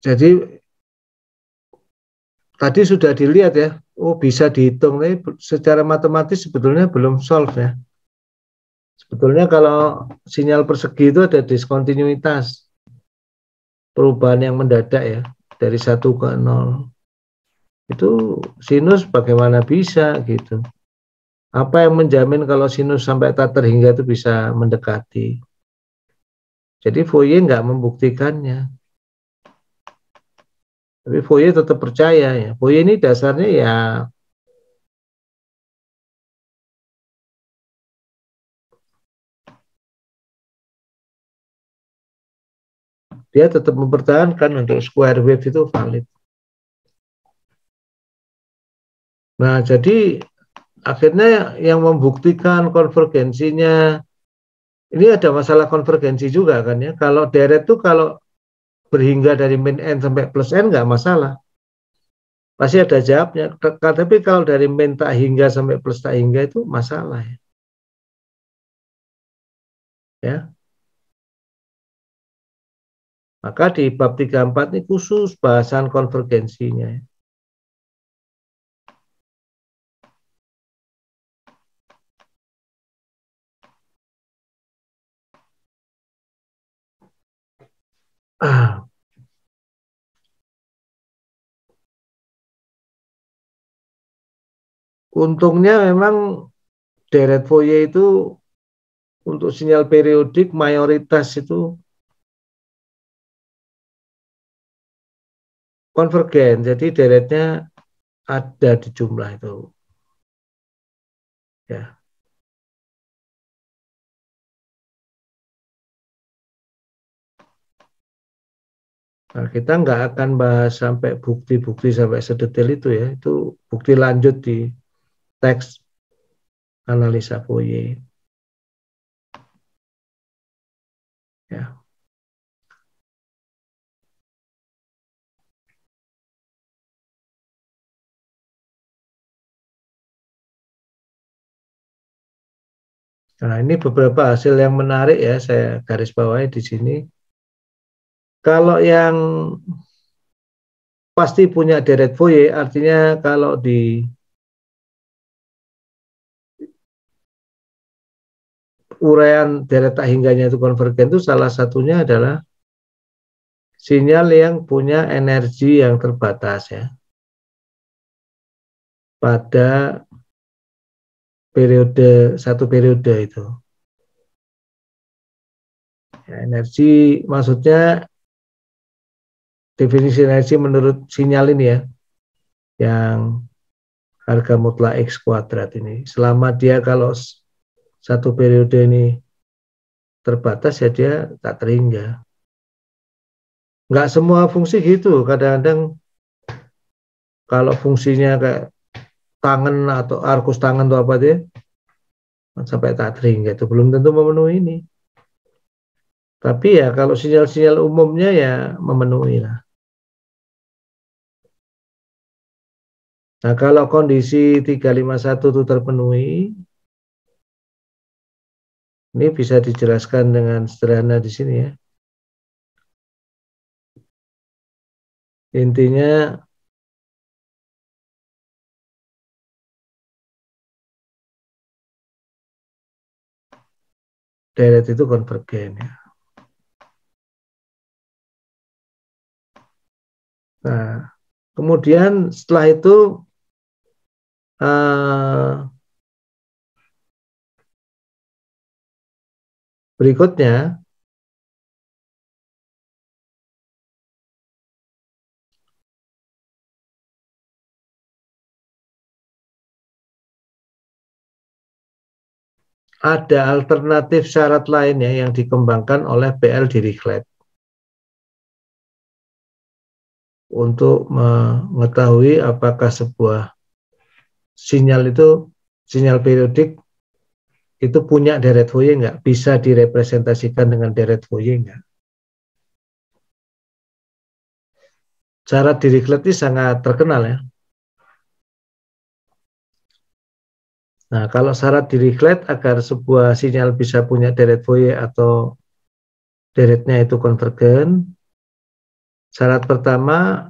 Jadi tadi sudah dilihat ya, oh bisa dihitung, tapi secara matematis sebetulnya belum solve ya. Sebetulnya kalau sinyal persegi itu ada diskontinuitas, perubahan yang mendadak ya, dari 1 ke 0. Itu sinus bagaimana bisa gitu. Apa yang menjamin kalau sinus sampai tak terhingga itu bisa mendekati. Jadi Fourier nggak membuktikannya. Tapi Fourier tetap percaya ya. Fourier ini dasarnya ya dia tetap mempertahankan untuk square wave itu valid. Nah, jadi akhirnya yang membuktikan konvergensinya, ini ada masalah konvergensi juga kan ya. Kalau deret tuh kalau berhingga dari min n sampai plus n nggak masalah. Pasti ada jawabnya. Tapi kalau dari min tak hingga sampai plus tak hingga itu masalah ya. Ya. Maka di bab 34 ini khusus bahasan konvergensinya ya. Untungnya memang deret Fourier itu untuk sinyal periodik mayoritas itu konvergen. Jadi deretnya ada di jumlah itu. Ya. Nah, kita nggak akan bahas sampai bukti-bukti sampai sedetail itu ya. Itu bukti lanjut di teks analisa Fourier. Ya. Nah, ini beberapa hasil yang menarik ya, saya garis bawahi di sini. Kalau yang pasti punya deret Fourier, artinya kalau di uraian deret tak hingganya itu konvergen itu salah satunya adalah sinyal yang punya energi yang terbatas ya pada periode satu periode itu. Ya, energi maksudnya definisi energi menurut sinyal ini ya, yang harga mutlak X kuadrat ini. Selama dia kalau satu periode ini terbatas ya dia tak terhingga. Nggak semua fungsi gitu. Kadang-kadang kalau fungsinya kayak tangan atau arkus tangan atau apa dia sampai tak terhingga itu belum tentu memenuhi ini. Tapi ya kalau sinyal-sinyal umumnya ya memenuhi lah. Nah, kalau kondisi 351 itu terpenuhi, ini bisa dijelaskan dengan sederhana di sini ya. Intinya deret itu konvergen ya. Nah, kemudian setelah itu berikutnya ada alternatif syarat lainnya yang dikembangkan oleh PL Dirichlet untuk mengetahui apakah sebuah sinyal itu, sinyal periodik itu punya deret Fourier nggak, bisa direpresentasikan dengan deret Fourier nggak. Syarat Dirichlet ini sangat terkenal ya. Nah, kalau syarat di Dirichlet agar sebuah sinyal bisa punya deret Fourier atau deretnya itu konvergen, syarat pertama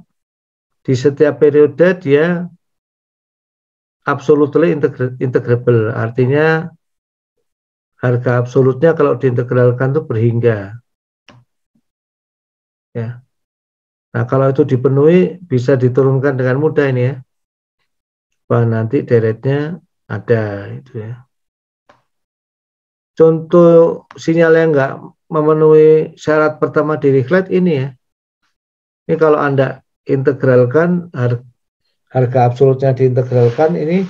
di setiap periode dia absolutely integrable, artinya harga absolutnya kalau diintegralkan itu berhingga. Ya. Nah, kalau itu dipenuhi bisa diturunkan dengan mudah ini ya. Wah, nanti deretnya ada itu ya. Contoh sinyal yang nggak memenuhi syarat pertama Dirichlet ini ya. Ini kalau Anda integralkan harga absolutnya diintegralkan ini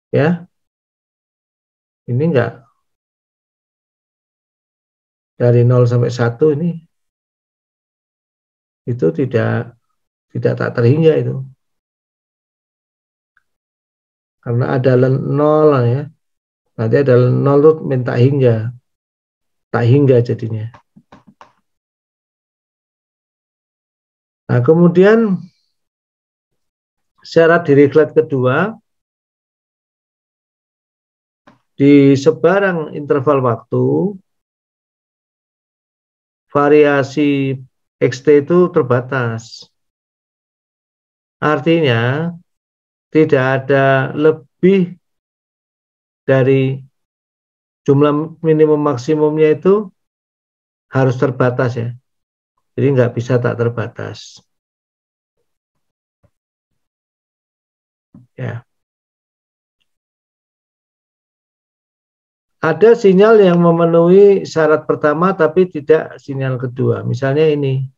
ya, ini enggak dari 0 sampai 1 ini itu tidak tak terhingga itu. Karena ada 0 ya. Nanti ada 0 tuh minta hingga. Tak hingga jadinya. Nah, kemudian syarat Dirichlet kedua, di sebarang interval waktu variasi xt itu terbatas. Artinya tidak ada lebih dari jumlah minimum maksimumnya itu harus terbatas ya. Jadi nggak bisa tak terbatas. Ya. Ada sinyal yang memenuhi syarat pertama tapi tidak sinyal kedua. Misalnya ini.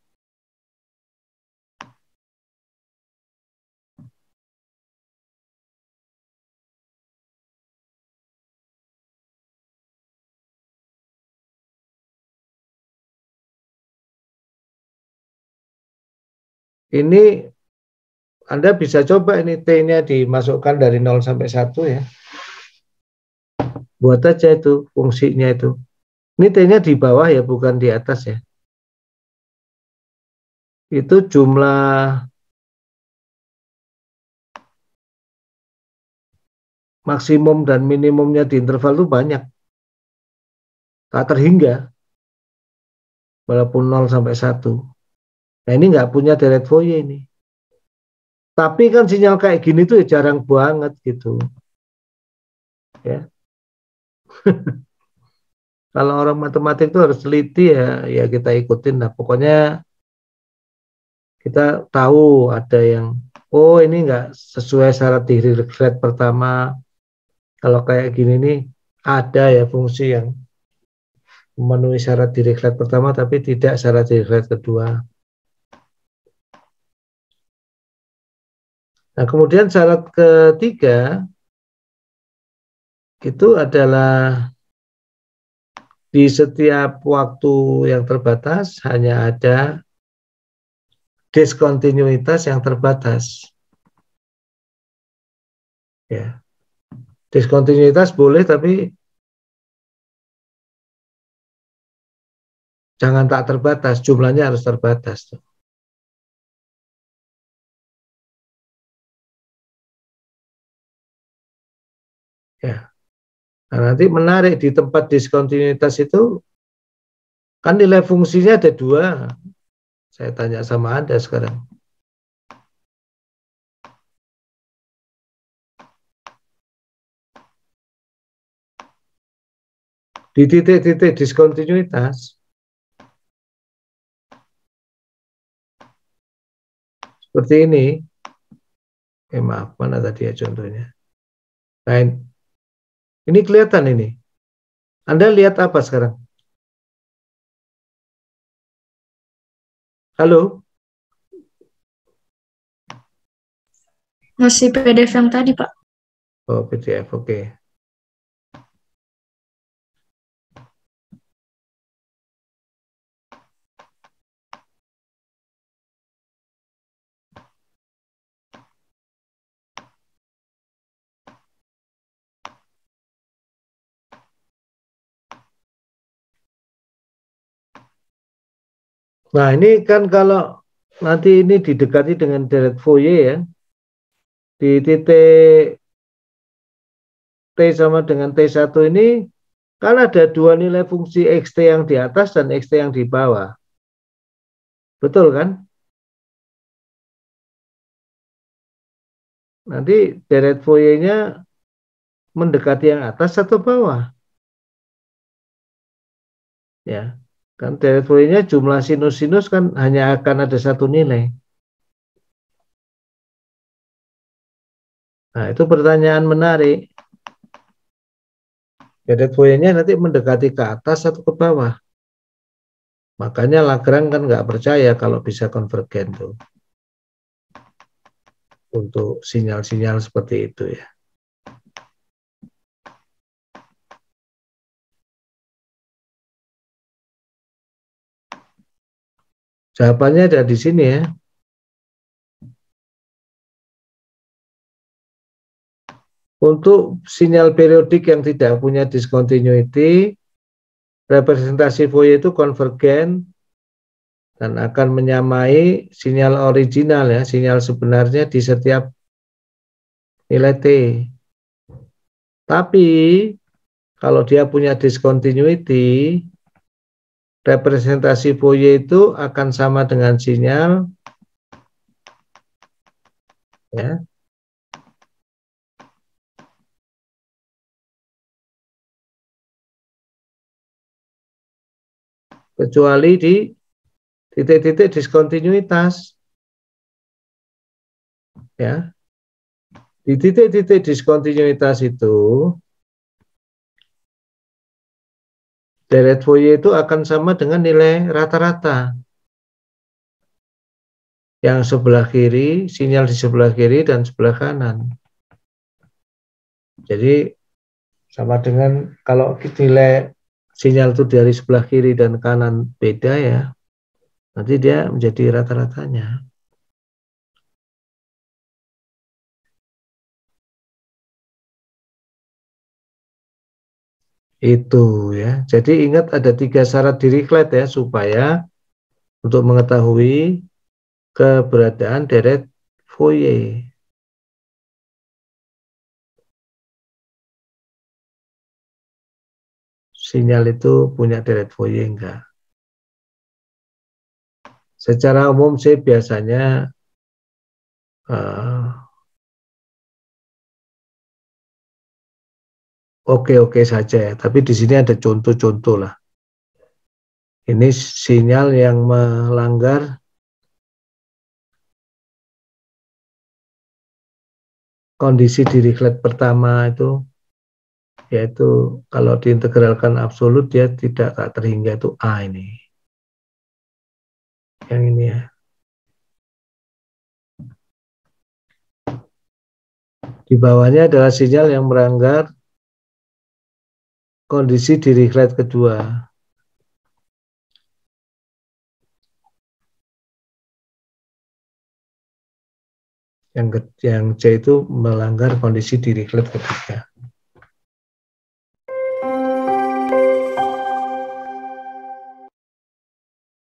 Ini Anda bisa coba ini T-nya dimasukkan dari 0 sampai 1 ya. Buat aja itu fungsinya itu. Ini T-nya di bawah ya, bukan di atas ya. Itu jumlah maksimum dan minimumnya di interval itu banyak. Tak terhingga. Walaupun 0 sampai 1. Nah ini nggak punya deret Fourier ini. Tapi kan sinyal kayak gini tuh ya jarang banget gitu. Ya. Kalau orang matematik itu harus teliti ya, ya kita ikutin lah. Pokoknya kita tahu ada yang, oh ini nggak sesuai syarat Dirichlet pertama. Kalau kayak gini nih, ada ya fungsi yang memenuhi syarat Dirichlet pertama, tapi tidak syarat Dirichlet kedua. Nah, kemudian syarat ketiga, itu adalah di setiap waktu yang terbatas hanya ada diskontinuitas yang terbatas. Ya, diskontinuitas boleh tapi jangan tak terbatas, jumlahnya harus terbatas. Ya, nah, nanti menarik di tempat diskontinuitas itu kan nilai fungsinya ada dua. Saya tanya sama Anda sekarang. Di titik-titik diskontinuitas seperti ini, maaf, mana tadi ya contohnya. Nah, ini kelihatan ini. Anda lihat apa sekarang? Halo? Masih PDF yang tadi, Pak. Oh, PDF, oke. Nah, ini kan kalau nanti ini didekati dengan deret Fourier ya, di titik T sama dengan T1 ini kan ada dua nilai fungsi xt yang di atas dan xt yang di bawah. Betul kan? Nanti deret Fourier-nya mendekati yang atas atau bawah? Ya, kan deret Fourier-nya jumlah sinus-sinus kan hanya akan ada satu nilai. Nah, itu pertanyaan menarik. Deret Fourier-nya nanti mendekati ke atas atau ke bawah? Makanya Lagrange kan nggak percaya kalau bisa konvergen tuh. Untuk sinyal-sinyal seperti itu ya. Jawabannya ada di sini ya. Untuk sinyal periodik yang tidak punya discontinuity, representasi Fourier itu konvergen dan akan menyamai sinyal original ya, sinyal sebenarnya di setiap nilai T. Tapi kalau dia punya discontinuity, representasi Fourier itu akan sama dengan sinyal ya, kecuali di titik-titik diskontinuitas ya. Di titik-titik diskontinuitas itu deret Fourier itu akan sama dengan nilai rata-rata yang sebelah kiri, sinyal di sebelah kiri dan sebelah kanan. Jadi sama dengan kalau nilai sinyal itu dari sebelah kiri dan kanan beda ya, nanti dia menjadi rata-ratanya. Itu ya. Jadi ingat ada 3 syarat Dirichlet ya, supaya untuk mengetahui keberadaan deret Fourier. Sinyal itu punya deret Fourier enggak? Secara umum sih biasanya oke-oke saja ya, tapi di sini ada contoh-contoh lah. Ini sinyal yang melanggar kondisi Dirichlet pertama itu, yaitu kalau diintegralkan absolut dia tidak tak terhingga, itu A ini. Yang ini ya. Di bawahnya adalah sinyal yang melanggar kondisi Dirichlet kedua. Yang C itu melanggar kondisi Dirichlet ketiga.